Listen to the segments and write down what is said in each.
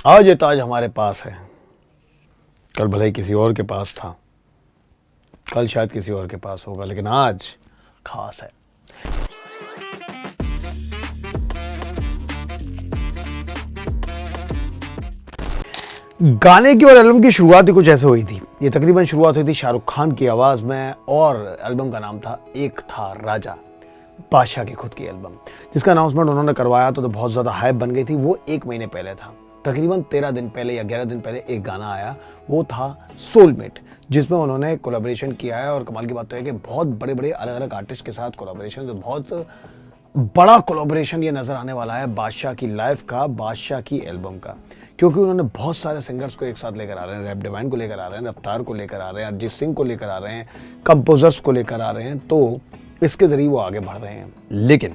आज ये ताज हमारे पास है, कल भले ही किसी और के पास था, कल शायद किसी और के पास होगा, लेकिन आज खास है। गाने की और एल्बम की शुरुआत ही कुछ ऐसे हुई थी। ये तकरीबन शुरुआत हुई थी शाहरुख खान की आवाज़ में और एल्बम का नाम था एक था राजा, बादशाह की खुद की एल्बम, जिसका अनाउंसमेंट उन्होंने करवाया तो बहुत ज़्यादा हाइप बन गई थी। वो 1 महीने पहले था, तकरीबन 13 दिन पहले या 11 दिन पहले एक गाना आया, वो था सोलमेट, जिसमें उन्होंने कोलैबोरेशन किया है। और कमाल की बात तो है कि बहुत बड़े बड़े अलग अलग आर्टिस्ट के साथ कोलैबोरेशन, जो बहुत बड़ा कोलैबोरेशन ये नज़र आने वाला है बादशाह की लाइफ का, बादशाह की एल्बम का, क्योंकि उन्होंने बहुत सारे सिंगर्स को एक साथ लेकर आ रहे हैं। रैप डिवाइन को लेकर आ रहे हैं, रफ्तार को लेकर आ रहे हैं, अरिजीत सिंह को लेकर आ रहे हैं, कंपोजर्स को लेकर आ रहे हैं, तो इसके ज़रिए वो आगे बढ़ रहे हैं। लेकिन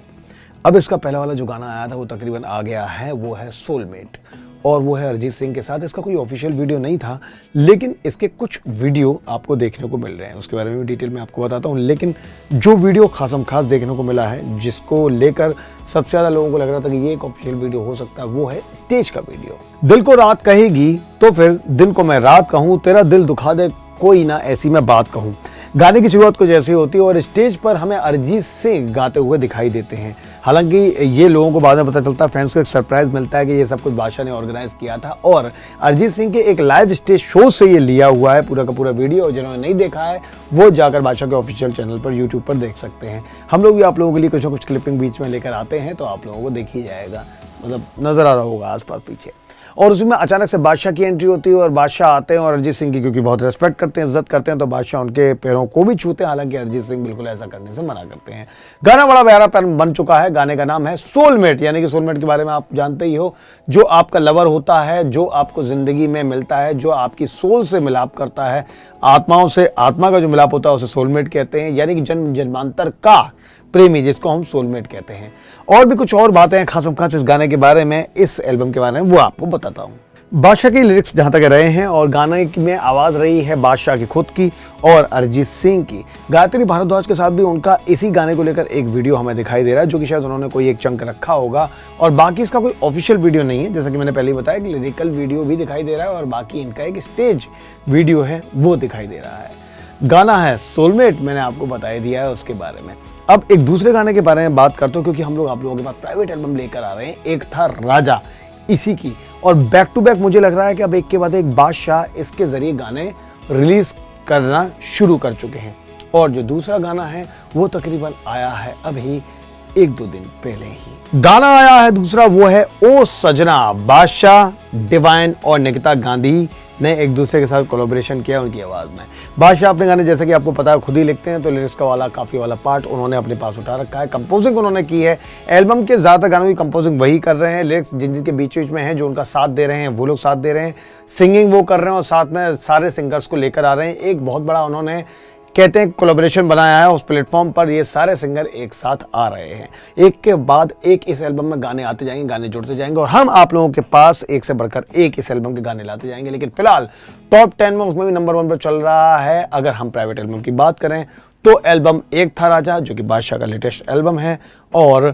अब इसका पहला वाला जो गाना आया था वो तकरीबन आ गया है, वो है सोलमेट, और वो है अरिजीत सिंह के साथ। इसका कोई ऑफिशियल वीडियो नहीं था, लेकिन इसके कुछ वीडियो आपको देखने को मिल रहे हैं, उसके बारे में भी डिटेल में आपको बताता हूँ। लेकिन जो वीडियो खासम खास देखने को मिला है, जिसको लेकर सबसे ज़्यादा लोगों को लग रहा था कि ये एक ऑफिशियल वीडियो हो सकता है, वो है स्टेज का वीडियो। दिल को रात कहेगी तो फिर दिन को मैं रात कहूँ, तेरा दिल दुखा दे कोई ना ऐसी मैं बात कहूँ। गाने की शुरुआत कुछ ऐसी होती है और स्टेज पर हमें अरिजीत सिंह गाते हुए दिखाई देते हैं। हालांकि ये लोगों को बाद में पता चलता है, फैंस को एक सरप्राइज मिलता है कि ये सब कुछ बादशाह ने ऑर्गेनाइज किया था और अरिजीत सिंह के एक लाइव स्टेज शो से ये लिया हुआ है पूरा का पूरा वीडियो। जिन्होंने नहीं देखा है वो जाकर बादशाह के ऑफिशियल चैनल पर यूट्यूब पर देख सकते हैं। हम लोग भी आप लोगों के लिए कुछ ना कुछ क्लिपिंग बीच में लेकर आते हैं, तो आप लोगों को देख ही जाएगा, मतलब नजर आ रहा होगा आस पास पीछे। और उसमें अचानक से बादशाह की एंट्री होती है और बादशाह आते हैं और अरिजीत सिंह की क्योंकि बहुत रेस्पेक्ट करते हैं, इज्जत करते हैं, तो बादशाह उनके पैरों को भी छूते हैं। हालांकि अरिजीत सिंह बिल्कुल ऐसा करने से मना करते हैं। गाना बड़ा प्यारा बन चुका है। गाने का नाम है सोलमेट, यानी कि सोलमेट के बारे में आप जानते ही हो, जो आपका लवर होता है, जो आपको जिंदगी में मिलता है, जो आपकी सोल से मिलाप करता है, आत्माओं से आत्मा का जो मिलाप होता है उसे सोलमेट कहते हैं, यानी कि जन्म जन्मांतर का प्रेमी, जिसको हम सोलमेट कहते हैं। और भी कुछ और बातें हैं खासम खास इस गाने के बारे में, इस एल्बम के बारे में, वो आपको बताता हूँ। बादशाह की लिरिक्स जहाँ तक रहे हैं और गाने में आवाज़ रही है बादशाह की खुद की और अरिजीत सिंह की। गायत्री भारद्वाज के साथ भी उनका इसी गाने को लेकर एक वीडियो हमें दिखाई दे रहा है, जो कि शायद उन्होंने कोई एक चंक रखा होगा। और बाकी इसका कोई ऑफिशियल वीडियो नहीं है, जैसा कि मैंने पहले ही बताया कि लिरिकल वीडियो भी दिखाई दे रहा है और बाकी इनका एक स्टेज वीडियो है वो दिखाई दे रहा है। गाना है सोलमेट, मैंने आपको बता दिया है उसके बारे में। अब एक दूसरे गाने के बारे में बात करते हो, क्योंकि हम लोग आप लोगों के पास प्राइवेट एल्बम लेकर आ रहे हैं, एक था राजा इसी की, और बैक टू बैक मुझे लग रहा है कि अब एक के बाद एक बादशाह इसके जरिए गाने रिलीज करना शुरू कर चुके हैं। और जो दूसरा गाना है वो तकरीबन आया है अभी 1-2 दिन पहले ही। गाना आया है दूसरा, वो है ओ सजना। बादशाह, डिवाइन और निकिता गांधी ने एक दूसरे के साथ कोलैबोरेशन किया उनकी आवाज़ में। बादशाह अपने गाने जैसे कि आपको पता है खुद ही लिखते हैं, तो लिरिक्स का वाला काफ़ी वाला पार्ट उन्होंने अपने पास उठा रखा है। कंपोजिंग उन्होंने की है, एल्बम के ज़्यादातर गानों की कंपोजिंग वही कर रहे हैं। लिरिक्स जिन जिनके बीच बीच में हैं, जो उनका साथ दे रहे हैं, वो लोग साथ दे रहे हैं। सिंगिंग वो कर रहे हैं और साथ में सारे सिंगर्स को लेकर आ रहे हैं। एक बहुत बड़ा उन्होंने कहते हैं कोलैबोरेशन बनाया है उस प्लेटफॉर्म पर, ये सारे सिंगर एक साथ आ रहे हैं। एक के बाद एक इस एल्बम में गाने आते जाएंगे, गाने जुड़ते जाएंगे और हम आप लोगों के पास एक से बढ़कर एक इस एल्बम के गाने लाते जाएंगे। लेकिन फिलहाल टॉप 10 में उसमें भी नंबर 1 पर चल रहा है। अगर हम प्राइवेट एल्बम की बात करें तो एल्बम एक था राजा, जो कि बादशाह का लेटेस्ट एल्बम है। और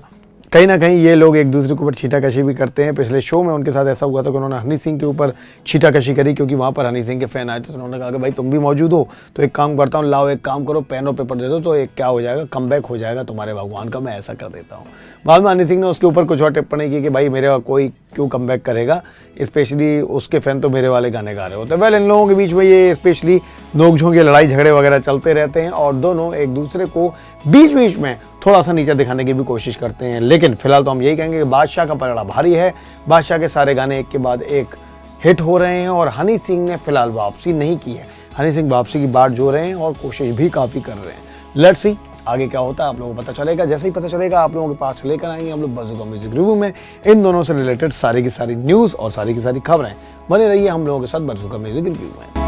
कहीं ना कहीं ये लोग एक दूसरे के ऊपर छीटाकशी भी करते हैं। पिछले शो में उनके साथ ऐसा हुआ था कि उन्होंने हनी सिंह के ऊपर छीटाकशी करी, क्योंकि वहाँ पर हनी सिंह के फैन आए थे। तो उन्होंने कहा कि भाई तुम भी मौजूद हो तो एक काम करता हूँ, लाओ एक काम करो, पेन और पेपर दे दो तो एक क्या हो जाएगा, कमबैक हो जाएगा तुम्हारे भगवान का, मैं ऐसा कर देता हूँ। बाद में हनी सिंह ने उसके ऊपर कुछ और टिप्पणी की कि भाई मेरे कोई क्यों कमबैक करेगा, स्पेशली उसके फैन तो मेरे वाले गाने गा रहे होते हैं। वेल, इन लोगों के बीच में ये स्पेशली नोक-झोंक की लड़ाई झगड़े वगैरह चलते रहते हैं और दोनों एक दूसरे को बीच बीच में थोड़ा सा नीचे दिखाने की भी कोशिश करते हैं। लेकिन फिलहाल तो हम यही कहेंगे कि बादशाह का पलड़ा भारी है। बादशाह के सारे गाने एक के बाद एक हिट हो रहे हैं और हनी सिंह ने फिलहाल वापसी नहीं की है। हनी सिंह वापसी की बाट जो रहे हैं और कोशिश भी काफ़ी कर रहे हैं। लेट्स सी आगे क्या होता है, आप लोगों को पता चलेगा। जैसे ही पता चलेगा आप लोगों के पास लेकर आएंगे हम लोग बाज़ूका म्यूजिक रिव्यू में इन दोनों से रिलेटेड सारी की सारी न्यूज़ और सारी की सारी खबरें। बने रहिए हम लोगों के साथ बाज़ूका म्यूजिक रिव्यू में।